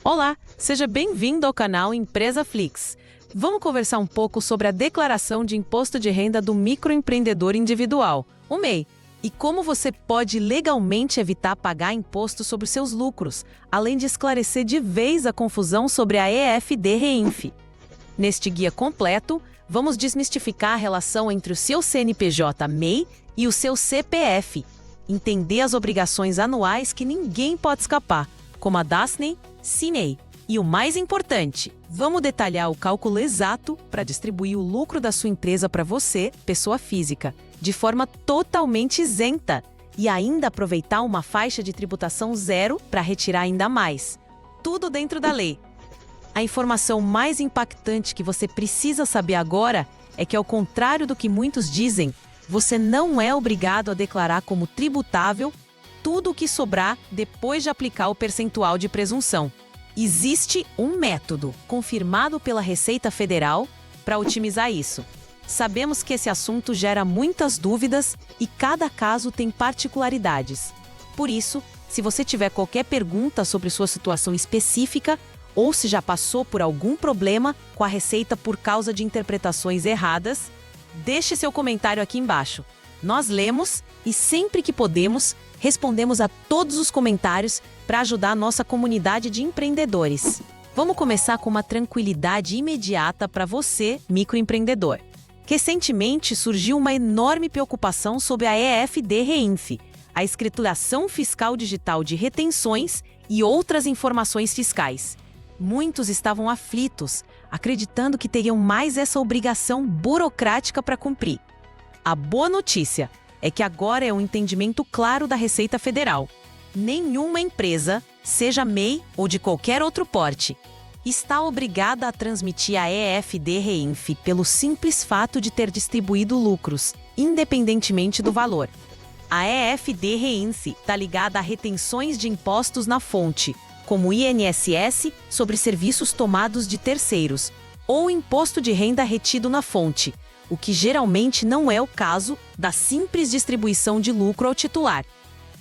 Olá, seja bem-vindo ao canal Empresa Flix. Vamos conversar um pouco sobre a declaração de imposto de renda do microempreendedor individual, o MEI, e como você pode legalmente evitar pagar imposto sobre seus lucros, além de esclarecer de vez a confusão sobre a EFD-REINF. Neste guia completo, vamos desmistificar a relação entre o seu CNPJ MEI e o seu CPF, entender as obrigações anuais que ninguém pode escapar, como a DASNEI, CINEI. E o mais importante, vamos detalhar o cálculo exato para distribuir o lucro da sua empresa para você, pessoa física, de forma totalmente isenta e ainda aproveitar uma faixa de tributação zero para retirar ainda mais. Tudo dentro da lei. A informação mais impactante que você precisa saber agora é que, ao contrário do que muitos dizem, você não é obrigado a declarar como tributável tudo o que sobrar depois de aplicar o percentual de presunção. Existe um método confirmado pela Receita Federal para otimizar isso. Sabemos que esse assunto gera muitas dúvidas e cada caso tem particularidades. Por isso, se você tiver qualquer pergunta sobre sua situação específica ou se já passou por algum problema com a Receita por causa de interpretações erradas, deixe seu comentário aqui embaixo. Nós lemos e, sempre que podemos, respondemos a todos os comentários para ajudar a nossa comunidade de empreendedores. Vamos começar com uma tranquilidade imediata para você, microempreendedor. Recentemente surgiu uma enorme preocupação sobre a EFD-REINF, a escrituração fiscal digital de retenções e outras informações fiscais. Muitos estavam aflitos, acreditando que teriam mais essa obrigação burocrática para cumprir. A boa notícia é que agora é um entendimento claro da Receita Federal. Nenhuma empresa, seja MEI ou de qualquer outro porte, está obrigada a transmitir a EFD-REINF pelo simples fato de ter distribuído lucros, independentemente do valor. A EFD-REINF está ligada a retenções de impostos na fonte, como INSS sobre serviços tomados de terceiros, ou imposto de renda retido na fonte, o que geralmente não é o caso da simples distribuição de lucro ao titular.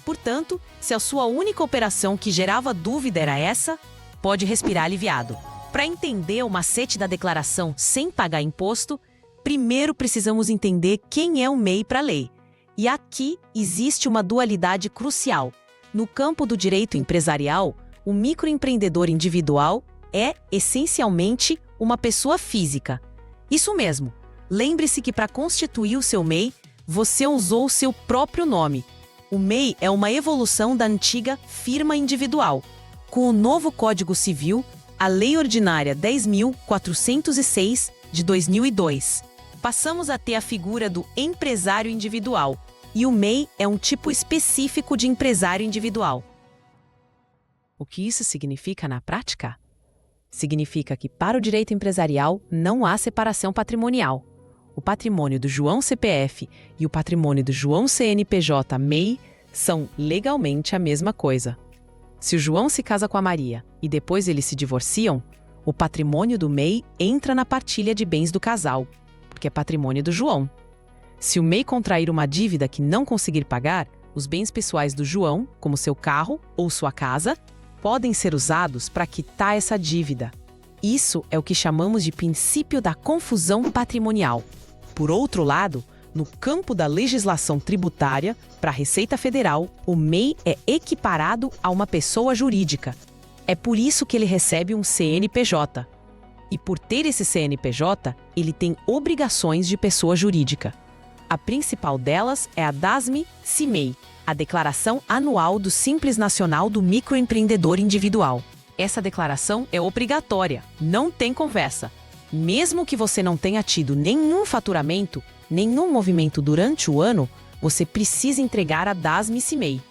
Portanto, se a sua única operação que gerava dúvida era essa, pode respirar aliviado. Para entender o macete da declaração sem pagar imposto, primeiro precisamos entender quem é o MEI para a lei. E aqui existe uma dualidade crucial. No campo do direito empresarial, o microempreendedor individual é, essencialmente, uma pessoa física. Isso mesmo. Lembre-se que para constituir o seu MEI, você usou o seu próprio nome. O MEI é uma evolução da antiga firma individual. Com o novo Código Civil, a Lei Ordinária 10.406 de 2002, passamos a ter a figura do empresário individual, e o MEI é um tipo específico de empresário individual. O que isso significa na prática? Significa que, para o direito empresarial, não há separação patrimonial. O patrimônio do João CPF e o patrimônio do João CNPJ MEI são legalmente a mesma coisa. Se o João se casa com a Maria e depois eles se divorciam, o patrimônio do MEI entra na partilha de bens do casal, porque é patrimônio do João. Se o MEI contrair uma dívida que não conseguir pagar, os bens pessoais do João, como seu carro ou sua casa, podem ser usados para quitar essa dívida. Isso é o que chamamos de princípio da confusão patrimonial. Por outro lado, no campo da legislação tributária, para a Receita Federal, o MEI é equiparado a uma pessoa jurídica. É por isso que ele recebe um CNPJ. E por ter esse CNPJ, ele tem obrigações de pessoa jurídica. A principal delas é a DASME-CIMEI, a Declaração Anual do Simples Nacional do Microempreendedor Individual. Essa declaração é obrigatória, não tem conversa. Mesmo que você não tenha tido nenhum faturamento, nenhum movimento durante o ano, você precisa entregar a DASME-CIMEI.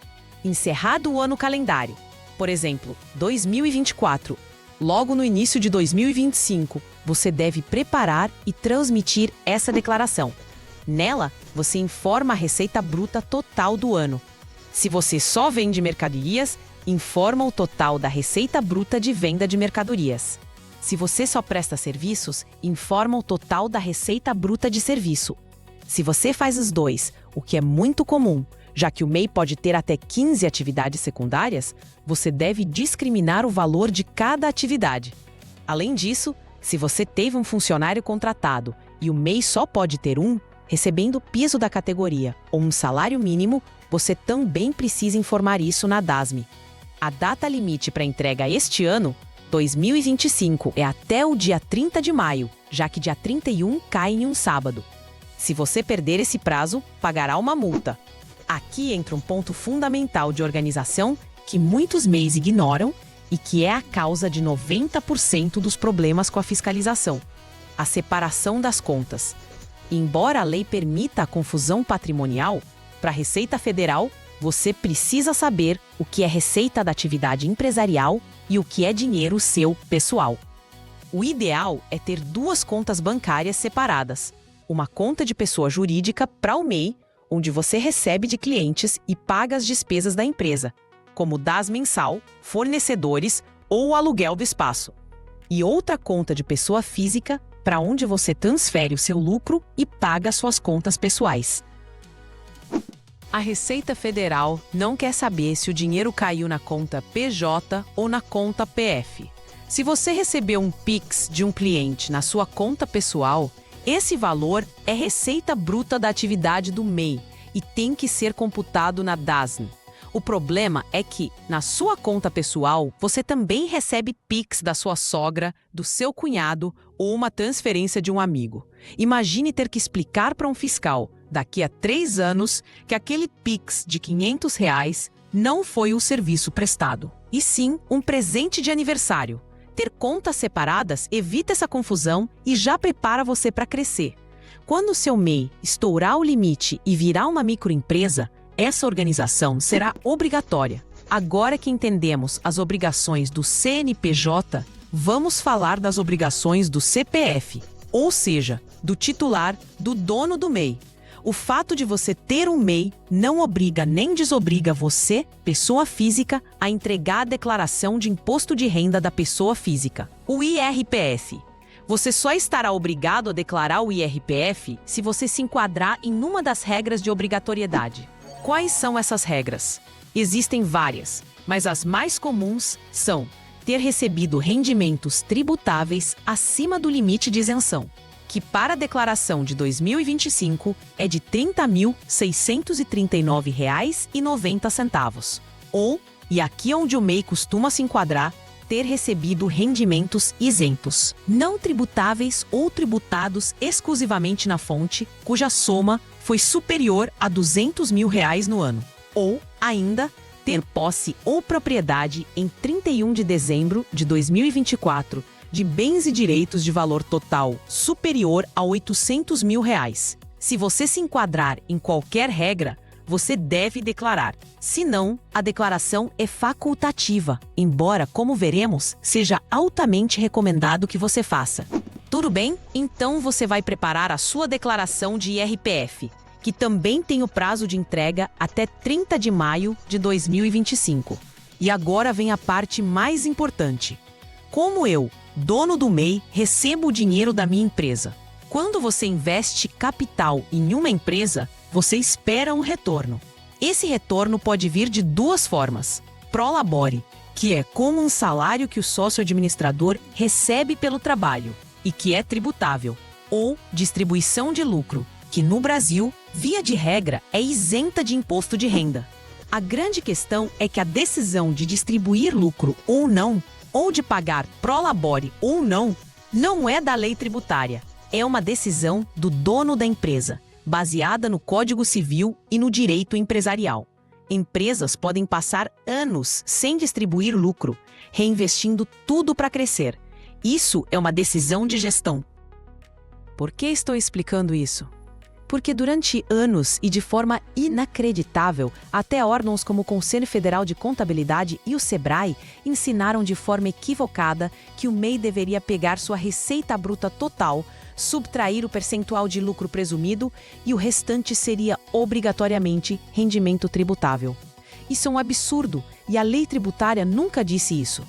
Encerrado o ano calendário, por exemplo, 2024, logo no início de 2025, você deve preparar e transmitir essa declaração. Nela, você informa a receita bruta total do ano. Se você só vende mercadorias, informa o total da receita bruta de venda de mercadorias. Se você só presta serviços, informa o total da receita bruta de serviço. Se você faz os dois, o que é muito comum, Já que o MEI pode ter até 15 atividades secundárias, você deve discriminar o valor de cada atividade. Além disso, se você teve um funcionário contratado e o MEI só pode ter um, recebendo o piso da categoria ou um salário mínimo, você também precisa informar isso na DASME. A data limite para entrega este ano, 2025, é até o dia 30 de maio, já que dia 31 cai em um sábado. Se você perder esse prazo, pagará uma multa. Aqui entra um ponto fundamental de organização que muitos MEIs ignoram e que é a causa de 90% dos problemas com a fiscalização: a separação das contas. Embora a lei permita a confusão patrimonial, para a Receita Federal, você precisa saber o que é receita da atividade empresarial e o que é dinheiro seu pessoal. O ideal é ter duas contas bancárias separadas. Uma conta de pessoa jurídica para o MEI, onde você recebe de clientes e paga as despesas da empresa, como DAS mensal, fornecedores ou o aluguel do espaço. E outra conta de pessoa física, para onde você transfere o seu lucro e paga suas contas pessoais. A Receita Federal não quer saber se o dinheiro caiu na conta PJ ou na conta PF. Se você recebeu um Pix de um cliente na sua conta pessoal, esse valor é receita bruta da atividade do MEI e tem que ser computado na DASME. O problema é que, na sua conta pessoal, você também recebe Pix da sua sogra, do seu cunhado ou uma transferência de um amigo. Imagine ter que explicar para um fiscal, daqui a 3 anos, que aquele Pix de R$ 500 não foi o serviço prestado, e sim um presente de aniversário. Ter contas separadas evita essa confusão e já prepara você para crescer. Quando o seu MEI estourar o limite e virar uma microempresa, essa organização será obrigatória. Agora que entendemos as obrigações do CNPJ, vamos falar das obrigações do CPF, ou seja, do titular, do dono do MEI. O fato de você ter um MEI não obriga nem desobriga você, pessoa física, a entregar a declaração de imposto de renda da pessoa física, o IRPF. Você só estará obrigado a declarar o IRPF se você se enquadrar em uma das regras de obrigatoriedade. Quais são essas regras? Existem várias, mas as mais comuns são ter recebido rendimentos tributáveis acima do limite de isenção, que para a declaração de 2025 é de R$ 30.639,90, ou, e aqui onde o MEI costuma se enquadrar, ter recebido rendimentos isentos, não tributáveis ou tributados exclusivamente na fonte, cuja soma foi superior a R$ 200 mil no ano. Ou, ainda, ter posse ou propriedade em 31 de dezembro de 2024 de bens e direitos de valor total superior a R$ 800 mil. Se você se enquadrar em qualquer regra, você deve declarar. Se não, a declaração é facultativa, embora, como veremos, seja altamente recomendado que você faça. Tudo bem? Então você vai preparar a sua declaração de IRPF, que também tem o prazo de entrega até 30 de maio de 2025. E agora vem a parte mais importante. Como eu, dono do MEI, recebo o dinheiro da minha empresa? Quando você investe capital em uma empresa, você espera um retorno. Esse retorno pode vir de duas formas. Pro labore, que é como um salário que o sócio administrador recebe pelo trabalho e que é tributável, ou distribuição de lucro, que no Brasil, via de regra, é isenta de imposto de renda. A grande questão é que a decisão de distribuir lucro ou não, ou de pagar pro labore ou não, não é da lei tributária. É uma decisão do dono da empresa, baseada no Código Civil e no direito empresarial. Empresas podem passar anos sem distribuir lucro, reinvestindo tudo para crescer. Isso é uma decisão de gestão. Por que estou explicando isso? Porque durante anos e de forma inacreditável, até órgãos como o Conselho Federal de Contabilidade e o SEBRAE ensinaram de forma equivocada que o MEI deveria pegar sua receita bruta total, subtrair o percentual de lucro presumido e o restante seria obrigatoriamente rendimento tributável. Isso é um absurdo e a lei tributária nunca disse isso.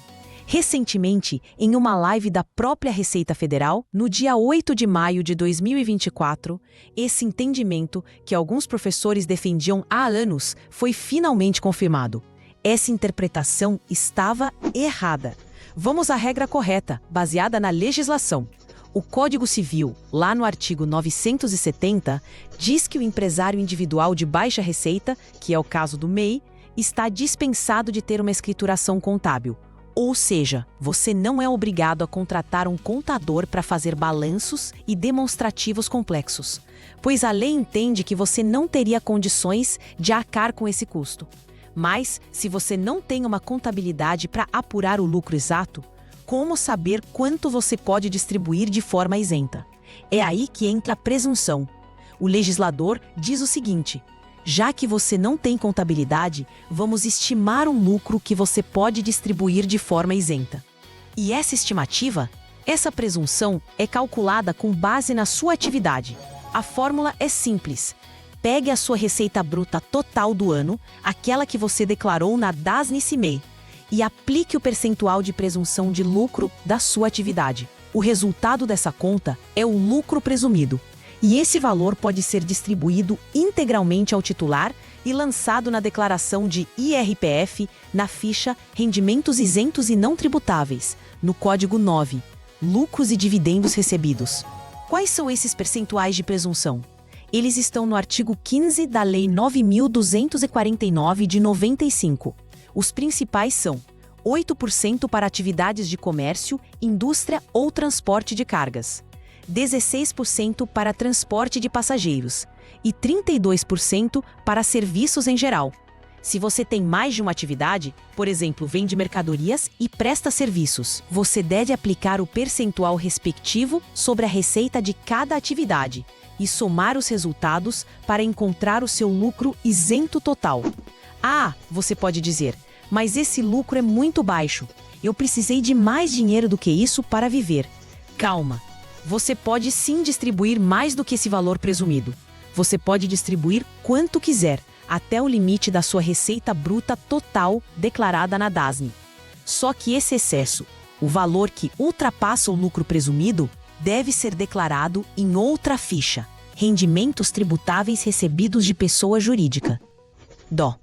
Recentemente, em uma live da própria Receita Federal, no dia 8 de maio de 2024, esse entendimento que alguns professores defendiam há anos foi finalmente confirmado. Essa interpretação estava errada. Vamos à regra correta, baseada na legislação. O Código Civil, lá no artigo 970, diz que o empresário individual de baixa receita, que é o caso do MEI, está dispensado de ter uma escrituração contábil. Ou seja, você não é obrigado a contratar um contador para fazer balanços e demonstrativos complexos, pois a lei entende que você não teria condições de arcar com esse custo. Mas, se você não tem uma contabilidade para apurar o lucro exato, como saber quanto você pode distribuir de forma isenta? É aí que entra a presunção. O legislador diz o seguinte: já que você não tem contabilidade, vamos estimar um lucro que você pode distribuir de forma isenta. E essa estimativa, essa presunção, é calculada com base na sua atividade. A fórmula é simples. Pegue a sua receita bruta total do ano, aquela que você declarou na DAS-NICE-MEI, e aplique o percentual de presunção de lucro da sua atividade. O resultado dessa conta é o lucro presumido. E esse valor pode ser distribuído integralmente ao titular e lançado na declaração de IRPF na ficha Rendimentos Isentos e Não Tributáveis, no Código 9, Lucros e Dividendos Recebidos. Quais são esses percentuais de presunção? Eles estão no artigo 15 da Lei 9.249 de 95. Os principais são 8% para atividades de comércio, indústria ou transporte de cargas, 16% para transporte de passageiros e 32% para serviços em geral. Se você tem mais de uma atividade, por exemplo, vende mercadorias e presta serviços, você deve aplicar o percentual respectivo sobre a receita de cada atividade e somar os resultados para encontrar o seu lucro isento total. Ah, você pode dizer, mas esse lucro é muito baixo. Eu precisei de mais dinheiro do que isso para viver. Calma. Você pode sim distribuir mais do que esse valor presumido. Você pode distribuir quanto quiser, até o limite da sua receita bruta total declarada na DASN. Só que esse excesso, o valor que ultrapassa o lucro presumido, deve ser declarado em outra ficha: Rendimentos Tributáveis Recebidos de Pessoa Jurídica. DO.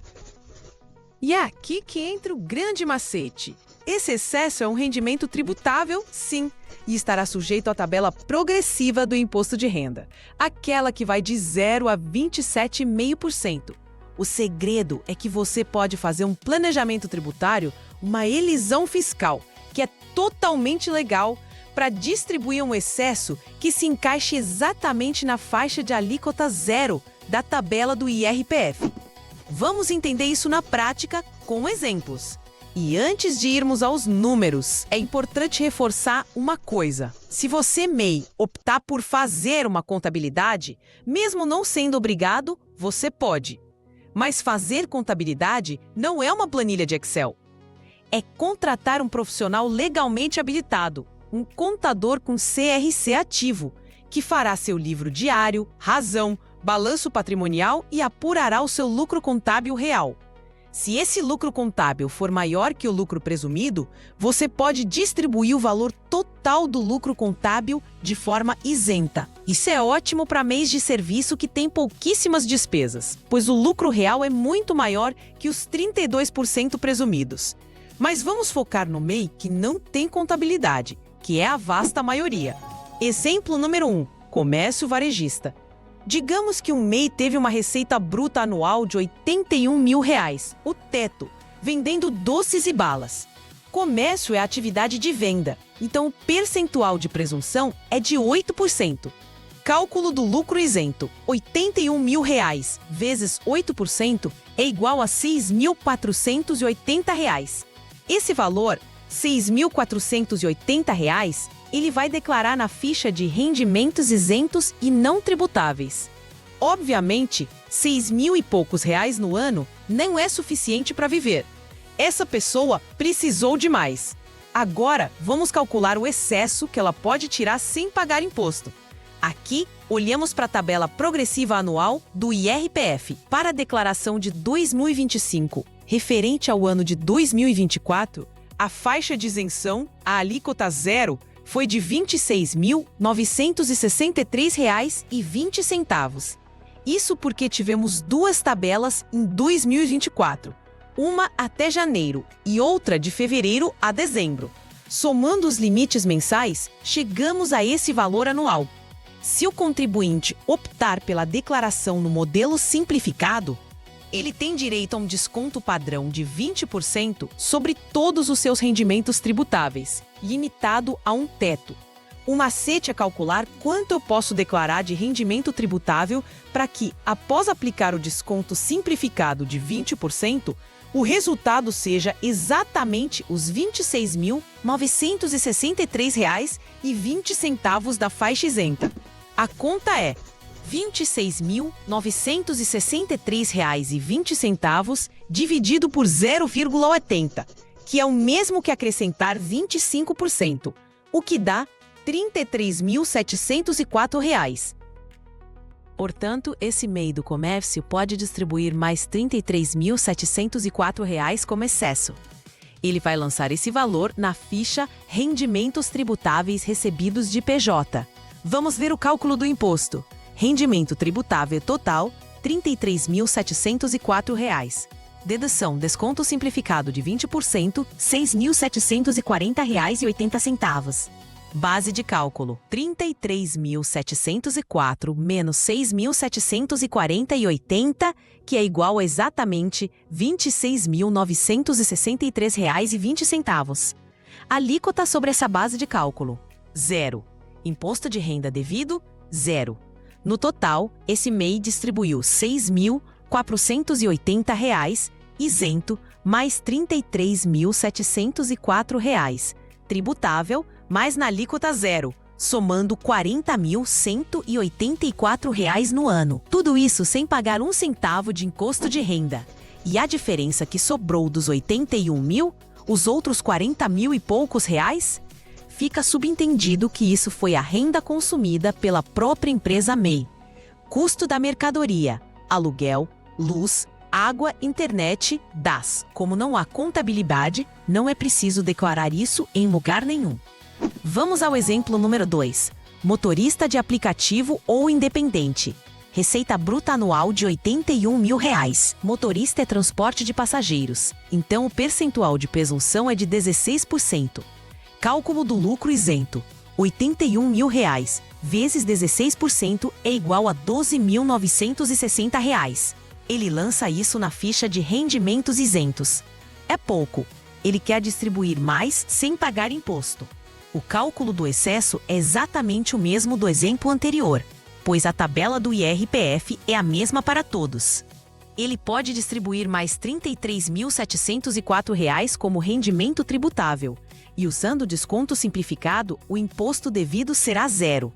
E é aqui que entra o grande macete. Esse excesso é um rendimento tributável, sim, e estará sujeito à tabela progressiva do imposto de renda, aquela que vai de 0 a 27,5%. O segredo é que você pode fazer um planejamento tributário, uma elisão fiscal, que é totalmente legal, para distribuir um excesso que se encaixe exatamente na faixa de alíquota zero da tabela do IRPF. Vamos entender isso na prática com exemplos. E antes de irmos aos números, é importante reforçar uma coisa. Se você, MEI, optar por fazer uma contabilidade, mesmo não sendo obrigado, você pode. Mas fazer contabilidade não é uma planilha de Excel. É contratar um profissional legalmente habilitado, um contador com CRC ativo, que fará seu livro diário, razão, balanço patrimonial e apurará o seu lucro contábil real. Se esse lucro contábil for maior que o lucro presumido, você pode distribuir o valor total do lucro contábil de forma isenta. Isso é ótimo para mês de serviço que tem pouquíssimas despesas, pois o lucro real é muito maior que os 32% presumidos. Mas vamos focar no MEI que não tem contabilidade, que é a vasta maioria. Exemplo número 1, comércio varejista. Digamos que um MEI teve uma receita bruta anual de R$ 81 mil, o teto, vendendo doces e balas. Comércio é atividade de venda, então o percentual de presunção é de 8%. Cálculo do lucro isento: R$ 81 mil vezes 8% é igual a R$ 6.480. Esse valor, R$ 6.480, ele vai declarar na ficha de rendimentos isentos e não tributáveis. Obviamente, R$ 6.000 e poucos no ano não é suficiente para viver. Essa pessoa precisou de mais. Agora, vamos calcular o excesso que ela pode tirar sem pagar imposto. Aqui, olhamos para a tabela progressiva anual do IRPF para a declaração de 2025. Referente ao ano de 2024, a faixa de isenção, a alíquota zero, foi de R$ 26.963,20. Isso porque tivemos duas tabelas em 2024, uma até janeiro e outra de fevereiro a dezembro. Somando os limites mensais, chegamos a esse valor anual. Se o contribuinte optar pela declaração no modelo simplificado, ele tem direito a um desconto padrão de 20% sobre todos os seus rendimentos tributáveis, limitado a um teto. O macete é calcular quanto eu posso declarar de rendimento tributável para que, após aplicar o desconto simplificado de 20%, o resultado seja exatamente os R$ 26.963,20 da faixa isenta. A conta é R$ 26.963,20 dividido por 0,80, que é o mesmo que acrescentar 25%, o que dá R$ 33.704. Portanto, esse MEI do comércio pode distribuir mais R$ 33.704 como excesso. Ele vai lançar esse valor na ficha Rendimentos Tributáveis Recebidos de PJ. Vamos ver o cálculo do imposto. Rendimento tributável total, R$ 33.704. Dedução, desconto simplificado de 20%, R$ 6.740,80. Base de cálculo, 33.704 menos 6.740,80, que é igual a exatamente R$ 26.963,20. Alíquota sobre essa base de cálculo, 0. Imposto de renda devido, 0. No total, esse MEI distribuiu R$ 6.480, isento, mais R$ 33.704, tributável, mais na alíquota zero, somando R$ 40.184 no ano. Tudo isso sem pagar um centavo de imposto de renda. E a diferença que sobrou dos 81 mil, os outros 40 mil e poucos reais? Fica subentendido que isso foi a renda consumida pela própria empresa MEI. Custo da mercadoria, aluguel, luz, água, internet, DAS. Como não há contabilidade, não é preciso declarar isso em lugar nenhum. Vamos ao exemplo número 2. Motorista de aplicativo ou independente. Receita bruta anual de R$ 81 mil. Motorista é transporte de passageiros, então o percentual de presunção é de 16%. Cálculo do lucro isento. R$ 81 mil vezes 16% é igual a R$ 12.960. Ele lança isso na ficha de rendimentos isentos. É pouco. Ele quer distribuir mais sem pagar imposto. O cálculo do excesso é exatamente o mesmo do exemplo anterior, pois a tabela do IRPF é a mesma para todos. Ele pode distribuir mais R$ 33.704 como rendimento tributável, e usando o desconto simplificado, o imposto devido será zero.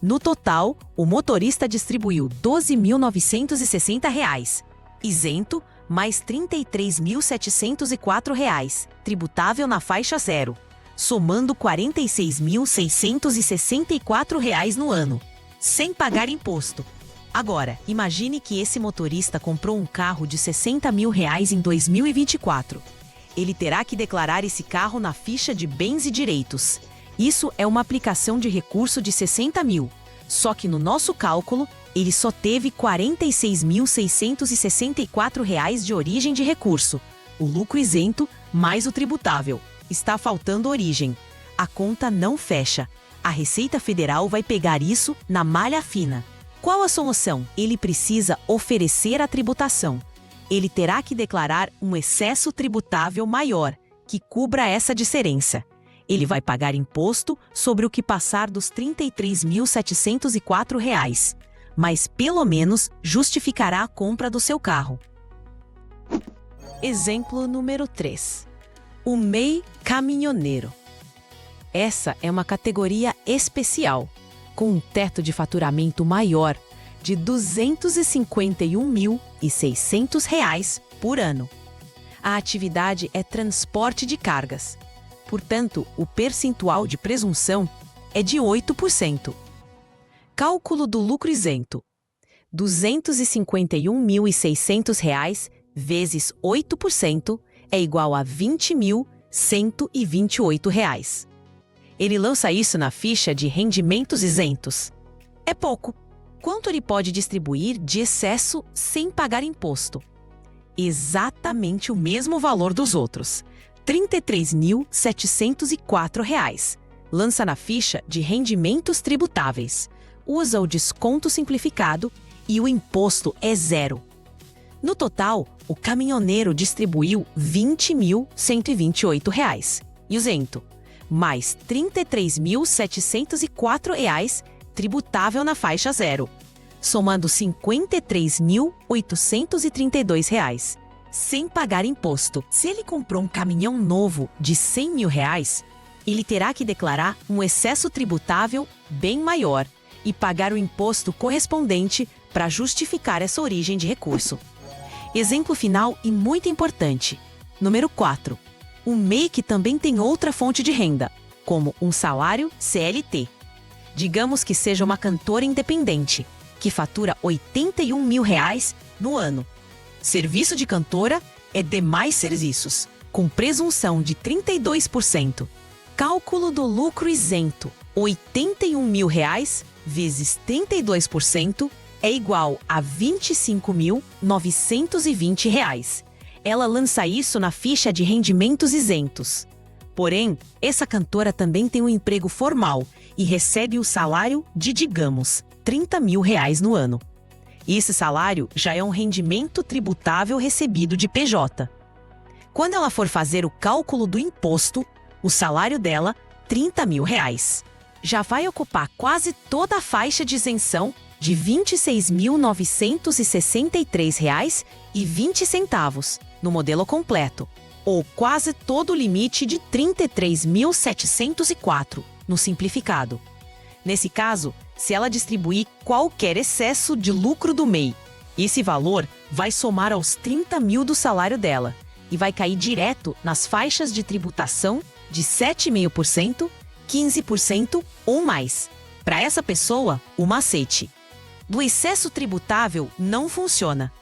No total, o motorista distribuiu R$ 12.960, isento, mais R$ 33.704, tributável na faixa zero, somando R$ 46.664 no ano, sem pagar imposto. Agora, imagine que esse motorista comprou um carro de R$ 60 mil em 2024. Ele terá que declarar esse carro na ficha de bens e direitos. Isso é uma aplicação de recurso de 60 mil. Só que no nosso cálculo, ele só teve R$ 46.664 de origem de recurso. O lucro isento mais o tributável. Está faltando origem. A conta não fecha. A Receita Federal vai pegar isso na malha fina. Qual a solução? Ele precisa oferecer a tributação. Ele terá que declarar um excesso tributável maior, que cubra essa diferença. Ele vai pagar imposto sobre o que passar dos R$ 33.704, mas pelo menos justificará a compra do seu carro. Exemplo número 3. O MEI caminhoneiro. Essa é uma categoria especial, com um teto de faturamento maior de R$ 251.600 por ano. A atividade é transporte de cargas. Portanto, o percentual de presunção é de 8%. Cálculo do lucro isento. R$ 251.600 vezes 8% é igual a R$ R$ 128. Ele lança isso na ficha de rendimentos isentos. É pouco. Quanto ele pode distribuir de excesso sem pagar imposto? Exatamente o mesmo valor dos outros, R$ 33.704. Lança na ficha de rendimentos tributáveis. Usa o desconto simplificado e o imposto é zero. No total, o caminhoneiro distribuiu R$ 20.128, isento, mais R$ 33.704 tributável na faixa zero, somando R$ 53.832, sem pagar imposto. Se ele comprou um caminhão novo de R$ 100 mil, ele terá que declarar um excesso tributável bem maior e pagar o imposto correspondente para justificar essa origem de recurso. Exemplo final e muito importante. Número 4. O MEI que também tem outra fonte de renda, como um salário CLT. Digamos que seja uma cantora independente, que fatura R$ 81 mil no ano. Serviço de cantora é demais serviços, com presunção de 32%. Cálculo do lucro isento. R$ 81 mil vezes 32% é igual a R$ 25.920. Ela lança isso na ficha de rendimentos isentos. Porém, essa cantora também tem um emprego formal e recebe o salário de, digamos, R$ 30 mil no ano. E esse salário já é um rendimento tributável recebido de PJ. Quando ela for fazer o cálculo do imposto, o salário dela, R$ 30 mil, já vai ocupar quase toda a faixa de isenção de R$ 26.963,20 no modelo completo, ou quase todo o limite de R$ 33.704 no simplificado. Nesse caso, se ela distribuir qualquer excesso de lucro do MEI, esse valor vai somar aos 30 mil do salário dela e vai cair direto nas faixas de tributação de 7,5%, 15% ou mais. Para essa pessoa, o macete do excesso tributável não funciona.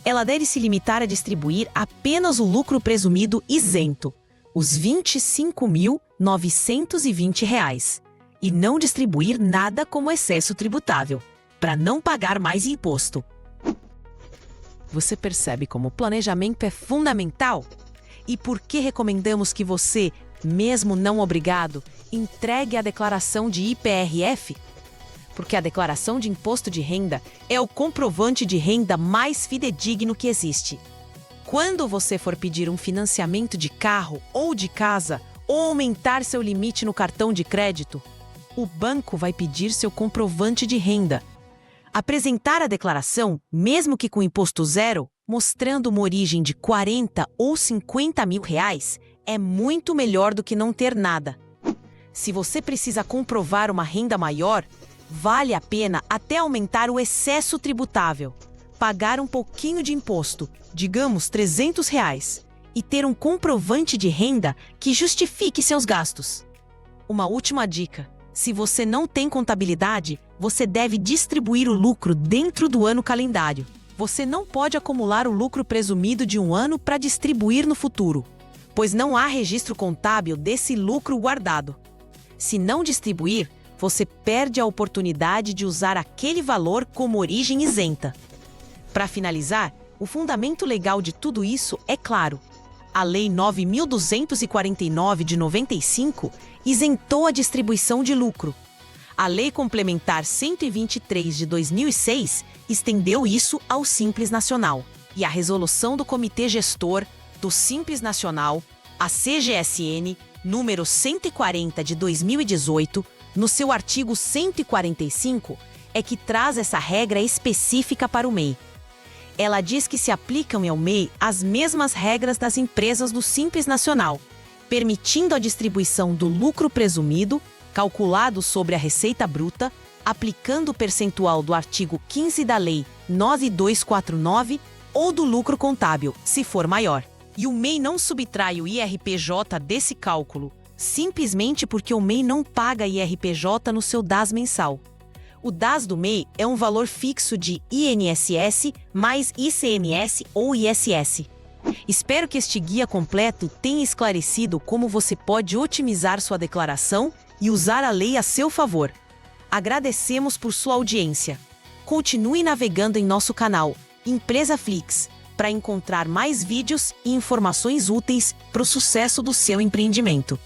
Ela deve se limitar a distribuir apenas o lucro presumido isento, os R$ 25.920, e não distribuir nada como excesso tributável, para não pagar mais imposto. Você percebe como o planejamento é fundamental? E por que recomendamos que você, mesmo não obrigado, entregue a declaração de IPRF? Porque a declaração de imposto de renda é o comprovante de renda mais fidedigno que existe. Quando você for pedir um financiamento de carro ou de casa, ou aumentar seu limite no cartão de crédito, o banco vai pedir seu comprovante de renda. Apresentar a declaração, mesmo que com imposto zero, mostrando uma origem de 40 ou 50 mil reais, é muito melhor do que não ter nada. Se você precisa comprovar uma renda maior, vale a pena até aumentar o excesso tributável, pagar um pouquinho de imposto, digamos R$ 300, e ter um comprovante de renda que justifique seus gastos. Uma última dica: se você não tem contabilidade, você deve distribuir o lucro dentro do ano calendário. Você não pode acumular o lucro presumido de um ano para distribuir no futuro, pois não há registro contábil desse lucro guardado. Se não distribuir, você perde a oportunidade de usar aquele valor como origem isenta. Para finalizar, o fundamento legal de tudo isso é claro. A Lei 9.249 de 95 isentou a distribuição de lucro. A Lei Complementar 123 de 2006 estendeu isso ao Simples Nacional. E a resolução do Comitê Gestor do Simples Nacional, a CGSN, número 140 de 2018, no seu artigo 145, é que traz essa regra específica para o MEI. Ela diz que se aplicam ao MEI as mesmas regras das empresas do Simples Nacional, permitindo a distribuição do lucro presumido, calculado sobre a receita bruta, aplicando o percentual do artigo 15 da Lei 9249 ou do lucro contábil, se for maior. E o MEI não subtrai o IRPJ desse cálculo, simplesmente porque o MEI não paga IRPJ no seu DAS mensal. O DAS do MEI é um valor fixo de INSS mais ICMS ou ISS. Espero que este guia completo tenha esclarecido como você pode otimizar sua declaração e usar a lei a seu favor. Agradecemos por sua audiência. Continue navegando em nosso canal Empresa Flix para encontrar mais vídeos e informações úteis para o sucesso do seu empreendimento.